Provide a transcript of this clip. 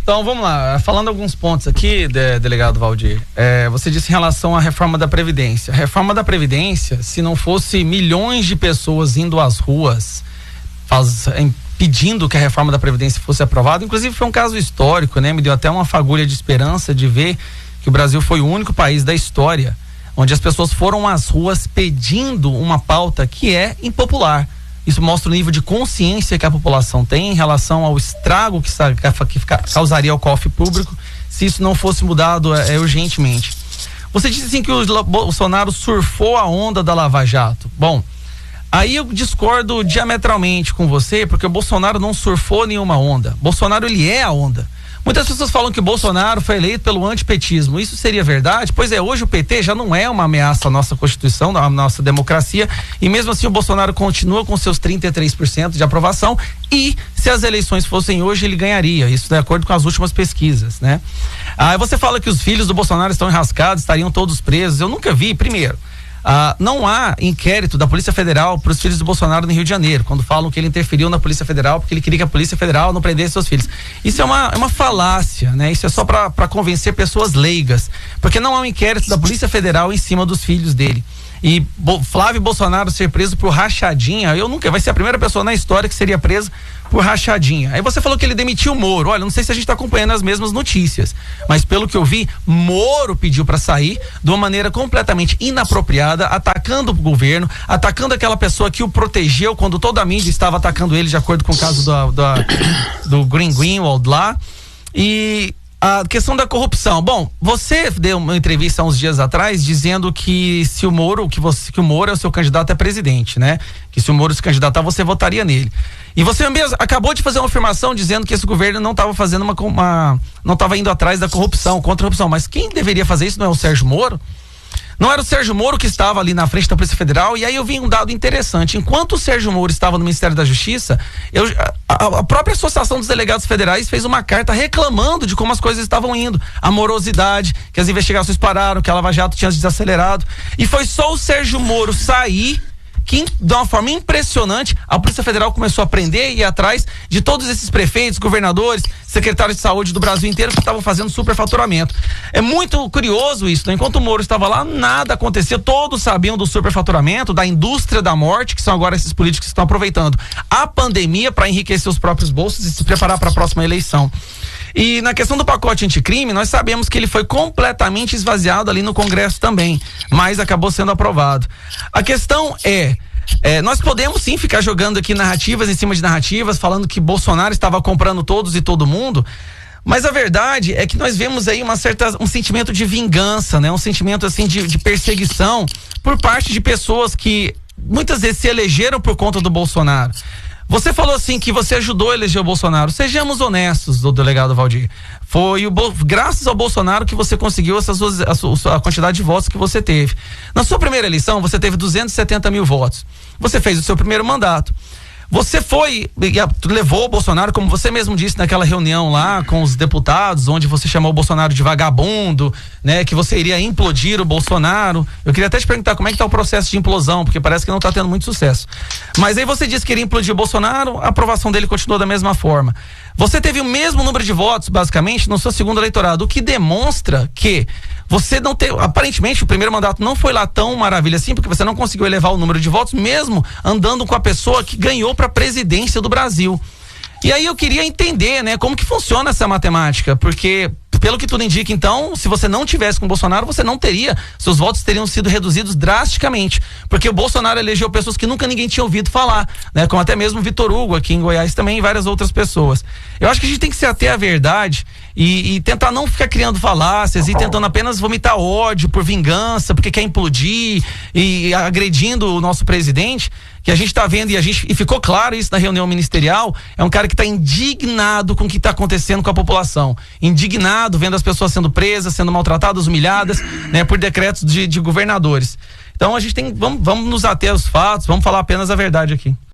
Então vamos lá, falando alguns pontos aqui, delegado Valdir, você disse em relação à reforma da Previdência. A reforma da Previdência, se não fosse milhões de pessoas indo às ruas, pedindo que a reforma da Previdência fosse aprovada, inclusive foi um caso histórico, né? Me deu até uma fagulha de esperança de ver que o Brasil foi o único país da história onde as pessoas foram às ruas pedindo uma pauta que é impopular. Isso mostra o nível de consciência que a população tem em relação ao estrago que causaria ao cofre público se isso não fosse mudado urgentemente. Você disse assim que o Bolsonaro surfou a onda da Lava Jato. Bom, aí eu discordo diametralmente com você, porque o Bolsonaro não surfou nenhuma onda. Bolsonaro, ele é a onda. Muitas pessoas falam que o Bolsonaro foi eleito pelo antipetismo. Isso seria verdade? Pois é, hoje o PT já não é uma ameaça à nossa Constituição, à nossa democracia, e mesmo assim o Bolsonaro continua com seus 33% de aprovação, e se as eleições fossem hoje, ele ganharia. Isso de acordo com as últimas pesquisas, né? Aí você fala que os filhos do Bolsonaro estão enrascados, estariam todos presos. Eu nunca vi, primeiro. Não há inquérito da Polícia Federal para os filhos do Bolsonaro no Rio de Janeiro, quando falam que ele interferiu na Polícia Federal porque ele queria que a Polícia Federal não prendesse seus filhos. Isso é uma falácia, né? Isso é só para convencer pessoas leigas, porque não há um inquérito da Polícia Federal em cima dos filhos dele. E Flávio Bolsonaro ser preso por rachadinha, vai ser a primeira pessoa na história que seria presa por rachadinha. Aí você falou que ele demitiu o Moro. Olha, não sei se a gente está acompanhando as mesmas notícias, mas pelo que eu vi, Moro pediu para sair de uma maneira completamente inapropriada, atacando o governo, atacando aquela pessoa que o protegeu quando toda a mídia estava atacando ele, de acordo com o caso do Greenwald lá. E a questão da corrupção. Bom, você deu uma entrevista há uns dias atrás dizendo que se o Moro, que o Moro é o seu candidato a presidente, né? Que se o Moro se candidatar, você votaria nele. E você mesmo acabou de fazer uma afirmação dizendo que esse governo não estava fazendo não estava indo atrás da corrupção, contra a corrupção. Mas quem deveria fazer isso não é o Sérgio Moro? Não era o Sérgio Moro que estava ali na frente da Polícia Federal? E aí eu vi um dado interessante. Enquanto o Sérgio Moro estava no Ministério da Justiça, a própria Associação dos Delegados Federais fez uma carta reclamando de como as coisas estavam indo. A morosidade, que as investigações pararam, que a Lava Jato tinha desacelerado. E foi só o Sérgio Moro sair que, de uma forma impressionante, a Polícia Federal começou a prender e ir atrás de todos esses prefeitos, governadores, secretários de saúde do Brasil inteiro que estavam fazendo superfaturamento. É muito curioso isso, né? Enquanto o Moro estava lá, nada acontecia, todos sabiam do superfaturamento, da indústria da morte, que são agora esses políticos que estão aproveitando a pandemia para enriquecer os próprios bolsos e se preparar para a próxima eleição. E na questão do pacote anticrime, nós sabemos que ele foi completamente esvaziado ali no Congresso também, mas acabou sendo aprovado. A questão nós podemos sim ficar jogando aqui narrativas em cima de narrativas, falando que Bolsonaro estava comprando todos e todo mundo, mas a verdade é que nós vemos aí um sentimento de vingança, né? Um sentimento assim de perseguição por parte de pessoas que muitas vezes se elegeram por conta do Bolsonaro. Você falou assim que você ajudou a eleger o Bolsonaro. Sejamos honestos, do delegado Valdir. Foi graças ao Bolsonaro que você conseguiu a quantidade de votos que você teve. Na sua primeira eleição, você teve 270 mil votos. Você fez o seu primeiro mandato. Você levou o Bolsonaro, como você mesmo disse naquela reunião lá com os deputados, onde você chamou o Bolsonaro de vagabundo, né? Que você iria implodir o Bolsonaro. Eu queria até te perguntar como é que tá o processo de implosão, porque parece que não tá tendo muito sucesso. Mas aí você disse que iria implodir o Bolsonaro, a aprovação dele continuou da mesma forma. Você teve o mesmo número de votos, basicamente, no seu segundo eleitorado, o que demonstra que você não teve, aparentemente o primeiro mandato não foi lá tão maravilha assim, porque você não conseguiu elevar o número de votos, mesmo andando com a pessoa que ganhou para a presidência do Brasil. E aí eu queria entender, né, como que funciona essa matemática, porque pelo que tudo indica, então, se você não tivesse com o Bolsonaro, você não teria, seus votos teriam sido reduzidos drasticamente, porque o Bolsonaro elegeu pessoas que nunca ninguém tinha ouvido falar, né, como até mesmo o Vitor Hugo aqui em Goiás também e várias outras pessoas. Eu acho que a gente tem que se ater à verdade e tentar não ficar criando falácias e tentando apenas vomitar ódio por vingança, porque quer implodir e agredindo o nosso presidente, que a gente está vendo e ficou claro isso na reunião ministerial. É um cara que está indignado com o que está acontecendo com a população, indignado vendo as pessoas sendo presas, sendo maltratadas, humilhadas, né, por decretos de governadores. Então a gente vamos nos ater aos fatos, vamos falar apenas a verdade aqui.